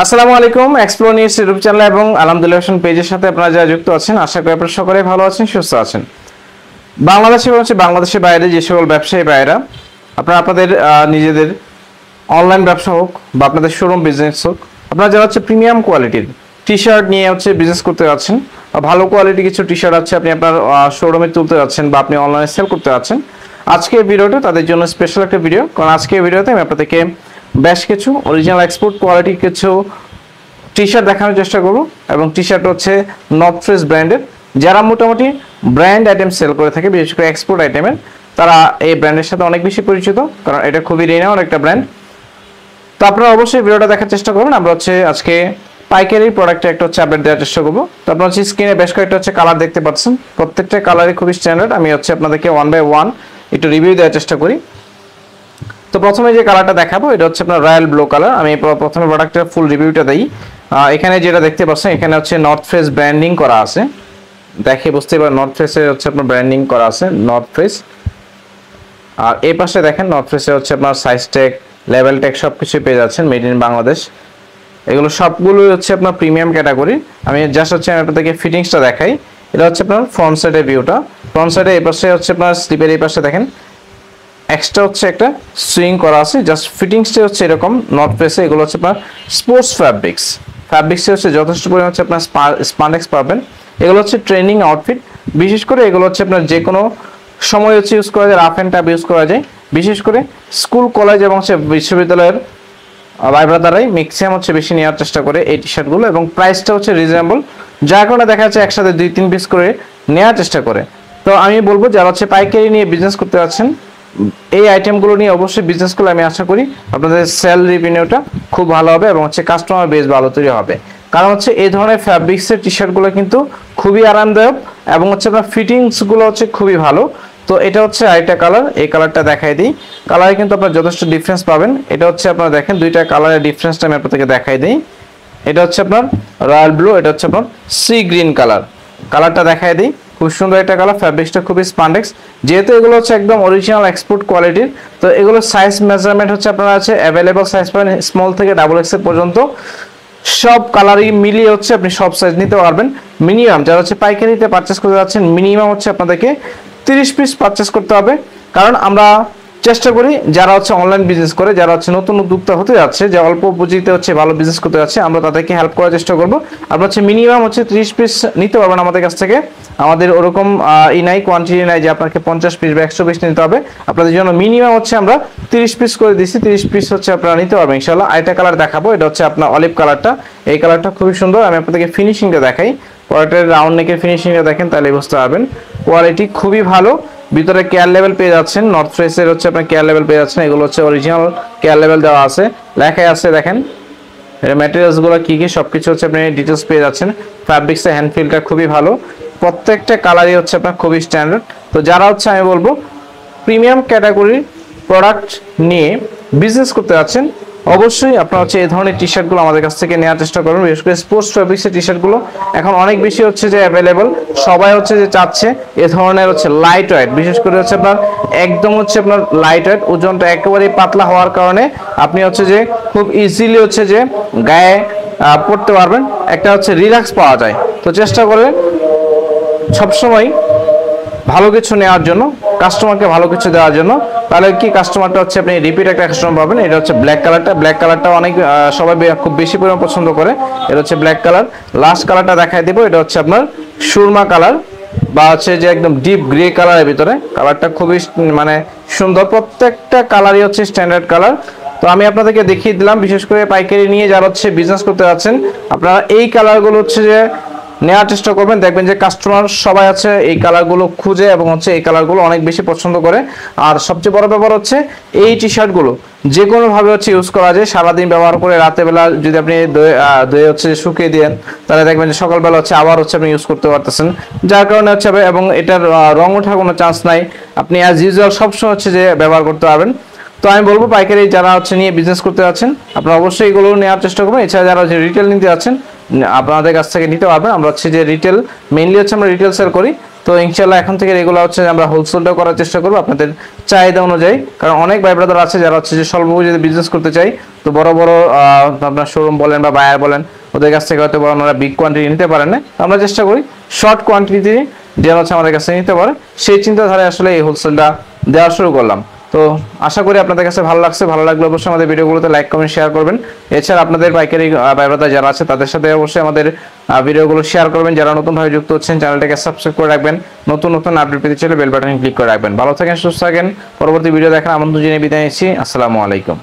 আসসালামু আলাইকুম। Explore news YouTube channel এবং আলহামদুলিল্লাহ ফ্যাশন পেজের সাথে আপনারা যারা যুক্ত আছেন, আশা করি আপনারা সকলেই ভালো আছেন, সুস্থ আছেন। বাংলাদেশে এবং বাংলাদেশের বাইরে যে সকল ব্যবসায়ী ভাইয়েরা আপনারা আপনাদের নিজেদের অনলাইন ব্যবসা হোক বা আপনাদের শোরুম বিজনেস হোক, আপনারা যারা প্রিমিয়াম কোয়ালিটির টি শার্ট নিয়ে বিজনেস করতে যাচ্ছেন, বা ভালো কোয়ালিটি কিছু টি শার্ট আছে আপনি আপনার শোরুমে তুলতে যাচ্ছেন বা আপনি অনলাইনে সেল করতে যাচ্ছেন, আজকের ভিডিওটা তাদের জন্য স্পেশাল একটা ভিডিও। কারণ আজকের ভিডিওতে আমি আপনাদেরকে বেশ কিছু অরিজিনাল এক্সপোর্ট কোয়ালিটির কিছু টি শার্ট দেখানোর চেষ্টা করবো। এবং টি শার্ট হচ্ছে নর্থ ফেস ব্র্যান্ডের। যারা মোটামুটি ব্র্যান্ড আইটেম সেল করে থাকে, বিশেষ করে এক্সপোর্ট আইটেমের, তারা এই ব্র্যান্ডের সাথে অনেক বেশি পরিচিত, কারণ এটা খুবই রিনাউন্ড একটা ব্র্যান্ড। তো আপনারা অবশ্যই ভিডিওটা দেখার চেষ্টা করবেন। আমরা আজকে পাইকারি প্রোডাক্টে একটা আপডেট দেওয়ার চেষ্টা করবো। তো আপনারা স্ক্রিনে বেশ কয়েকটা কালার দেখতে পাচ্ছেন, প্রত্যেকটা কালারই খুবই স্ট্যান্ডার্ড। আমি আপনাদেরকে ওয়ান বাই ওয়ান একটু রিভিউ দেওয়ার চেষ্টা করি। তো প্রথমে যে কালারটা দেখাবো এটা আপনার রয়্যাল ব্লু কালার। আমি প্রথমে প্রোডাক্টের ফুল রিভিউটা দিই। এখানে যেটা দেখতে পাচ্ছেন, এখানে নর্থ ফেস ব্র্যান্ডিং করা আছে, দেখে বুঝতে পারেন নর্থ ফেসে আপনার ব্র্যান্ডিং করা আছে নর্থ ফেস। আর এই পাশে দেখেন নর্থ ফেসে আপনার সাইজ ট্যাগ, লেভেল ট্যাগ সবকিছু পেয়ে যাচ্ছেন, মেড ইন বাংলাদেশ। এগুলো সবগুলো আপনার প্রিমিয়াম ক্যাটাগরি। আমি জাস্ট আমি আপনাদেরকে ফিটিংসটা দেখাই। এটা আপনার ফ্রন্ট সাইডের ভিউটা। ফ্রন্ট সাইডে এই পাশে আপনার স্লিপের এই পাশে দেখেন এক্সট্রা একটা সুইং করা আছে। জাস্ট ফিটিংসটা এরকম নর্থ ফেসে। এগুলো আপনার স্পোর্টস ফ্যাব্রিক্সে যথেষ্ট পরিমাণ আপনার স্পান্ডেক্স পাবেন। এগুলো ট্রেনিং আউটফিট। বিশেষ করে এগুলো আপনার যে কোনো সময় ইউজ করা যায়, রাফ অ্যান্ড টাফ ইউজ করা যায়। বিশেষ করে স্কুল, কলেজ এবং বিশ্ববিদ্যালয়ের ভাই ব্রাদারাই ম্যাক্সিমাম বেশি নেওয়ার চেষ্টা করে এই টি শার্টগুলো, এবং প্রাইসটা রিজনেবল, যার কারণে দেখা যাচ্ছে একসাথে 2-3 পিস করে নেওয়ার চেষ্টা করে। তো আমি বলবো যারা পাইকারি নিয়ে বিজনেস করতে যাচ্ছেন, এই আইটেমগুলো নিয়ে অবশ্যই বিজনেস করলে আমি আশা করি আপনাদের সেল রিভিনিউটা খুব ভালো হবে এবং কাস্টমার বেস ভালো তৈরি হবে। কারণ এই ধরনের ফ্যাব্রিক্সের টি শার্টগুলো কিন্তু খুবই আরামদায়ক এবং আপনার ফিটিংসগুলো খুবই ভালো। তো এটা আরেকটা কালার, এই কালারটা দেখাই দিই। কালারে কিন্তু আপনার যথেষ্ট ডিফারেন্স পাবেন। এটা আপনারা দেখেন দুইটা কালারের ডিফারেন্সটা আমি আপনাদেরকে দেখাই দিই। এটা আপনার রয়্যাল ব্লু, এটা আপনার সি গ্রিন কালার। কালারটা দেখাই দিই, খুব সুন্দর একটা কালার। ফ্যাব্রিক্সটা খুবই স্পান্ডেক্স, যেহেতু এগুলো একদম অরিজিনাল এক্সপোর্ট কোয়ালিটির। তো এগুলো সাইজ মেজারমেন্ট আপনারা অ্যাভেলেবল সাইজ পাবেন স্মল থেকে ডাবল এক্সেল পর্যন্ত। সব কালারই মিলিয়ে আপনি সব সাইজ নিতে পারবেন। মিনিমাম যারা পাইকারিতে পারচেস করতে যাচ্ছেন, মিনিমাম আপনাদেরকে 30 পিস পারচেস করতে হবে। কারণ আমরা চেষ্টা করি যারা অনলাইন বিজনেস করে, যারা নতুন উদ্যোক্তা হতে যাচ্ছে, যে অল্প পুঁজিতে ভালো বিজনেস করতে যাচ্ছে, আমরা তাদেরকে হেল্প করার চেষ্টা করবো। আপনার মিনিমাম 30 পিস নিতে পারবেন আমাদের কাছ থেকে। আমাদের ওরকম নাই, কোয়ান্টিটি নাই যে আপনাকে 50 পিস বা 100 পিস নিতে হবে। আপনাদের জন্য মিনিমাম আমরা 30 পিস করে দিচ্ছি। 30 পিস আপনারা নিতে পারবেন ইনশাআল্লাহ। আরেকটা কালার দেখাবো, এটা আপনার অলিভ কালারটা। এই কালারটা খুবই সুন্দর। আমি আপনাদেরকে ফিনিশিংটা দেখাই। পরের রাউন্ড নেকের ফিনিশিংটা দেখেন, তাহলে বুঝতে পারবেন কোয়ালিটি খুবই ভালো। ভিতরে কেয়ার লেভেল পেয়ে যাচ্ছেন, নর্থ ফেসের আপনার কেয়ার লেভেল পেয়ে যাচ্ছেন। এগুলো অরিজিনাল কেয়ার লেভেল দেওয়া আছে, লেখাই আছে দেখেন। এর ম্যাটেরিয়ালসগুলো কি কি সবকিছু আপনি ডিটেলস পেয়ে যাচ্ছেন। ফ্যাব্রিক্সের হ্যান্ড ফিলটা খুবই ভালো। প্রত্যেকটা কালারই আপনার খুবই স্ট্যান্ডার্ড। তো যারা আমি বলবো প্রিমিয়াম ক্যাটাগরির প্রোডাক্ট নিয়ে বিজনেস করতে যাচ্ছেন, অবশ্যই আপনারা এই ধরনের টি শার্টগুলো আমাদের কাছ থেকে নেওয়ার চেষ্টা করবেন। বিশেষ করে স্পোর্টস ফ্যাব্রিক্সের টি শার্টগুলো এখন অনেক বেশি যে অ্যাভেলেবল। সবাই যে চাচ্ছে এ ধরনের লাইট ওয়েট, বিশেষ করে আপনার একদম আপনার লাইট ওয়েট, ওজনটা একেবারেই পাতলা হওয়ার কারণে আপনি যে খুব ইজিলি যে গায়ে পড়তে পারবেন, একটা রিল্যাক্স পাওয়া যায়। তো চেষ্টা করবেন সবসময় ভালো কিছু নেওয়ার জন্য, কাস্টমারকে ভালো কিছু দেওয়ার জন্য। তাহলে কি কাস্টমারটা আপনি রিপিট একটা কাস্টমার পাবেন। এটা ব্ল্যাক কালারটা। ব্ল্যাক কালারটা অনেক সবাই খুব বেশি পরিমাণ পছন্দ করে। এটা ব্ল্যাক কালার। লাস্ট কালারটা দেখাই দেবো, এটা আপনার সুরমা কালার বা যে একদম ডিপ গ্রে কালারের ভিতরে। কালারটা খুবই সুন্দর। প্রত্যেকটা কালারই স্ট্যান্ডার্ড কালার। তো আমি আপনাদেরকে দেখিয়ে দিলাম। বিশেষ করে পাইকারি নিয়ে যারা বিজনেস করতে যাচ্ছেন, আপনারা এই কালারগুলো যে নেওয়ার চেষ্টা করবেন। দেখবেন যে কাস্টমার সবাই এই কালারগুলো খুঁজে এবং এই কালারগুলো অনেক বেশি পছন্দ করে। আর সবচেয়ে বড় ব্যাপার এই টি শার্টগুলো যে কোনোভাবে ইউজ করা যায়। সারাদিন ব্যবহার করে রাতের বেলা যদি আপনি ধুয়ে শুকিয়ে দেন, তাহলে দেখবেন যে সকালবেলা আবার আপনি ইউজ করতে পারতেছেন। যার কারণে এবং এটার রং ওঠার কোনো চান্স নাই। আপনি অ্যাজ ইউজুয়াল সবসময় যে ব্যবহার করতে পারবেন। তো আমি বলবো পাইকারি যারা নিয়ে বিজনেস করতে যাচ্ছেন, আপনারা অবশ্যই এগুলো নেওয়ার চেষ্টা করবেন। এছাড়া যারা রিটেল নিতে যাচ্ছেন, আপনাদের কাছ থেকে নিতে পারবেন। আমরা যে রিটেল মেইনলি আমরা রিটেল সেল করি। তো ইনশাআল্লাহ এখন থেকে রেগুলার হচ্ছে আমরা হোলসেলটাও করার চেষ্টা করবো আপনাদের চাহিদা অনুযায়ী, কারণ অনেক ভাই ব্রাদার আছে যারা হচ্ছে যে স্বল্প পুঁজিতে বিজনেস করতে চাই, তো বড় বড় আপনার শোরুম বলেন বা বায়ার বলেন ওদের কাছ থেকে হয়তো ওনারা বিগ কোয়ান্টিটি নিতে পারেন না, আমরা চেষ্টা করি শর্ট কোয়ান্টিটি যেন হচ্ছে আমাদের কাছে নিতে পারে, সেই চিন্তাধারায় আসলে এই হোলসেলটা দেওয়া শুরু করলাম। তো আশা করি আপনাদের কাছে ভালো লাগছে, ভালো লাগলে অবশ্যই আমাদের ভিডিওগুলোতে লাইক কমেন্ট শেয়ার করবেন। এছাড়া আপনাদের পাইকারি ভাই ব্রাদার যারা আছে তাদের সাথে অবশ্যই আমাদের ভিডিওগুলো শেয়ার করবেন। যারা নতুনভাবে যুক্ত হচ্ছেন চ্যানেলটাকে সাবস্ক্রাইব করে রাখবেন, নতুন নতুন আপডেট পেতে চাইলে বেল বাটনে ক্লিক করে রাখবেন। ভালো থাকেন, সুস্থ থাকেন, পরবর্তী ভিডিও দেখার আমন্ত্রণ জানিয়ে বিদায় নিচ্ছি। আসসালামু আলাইকুম।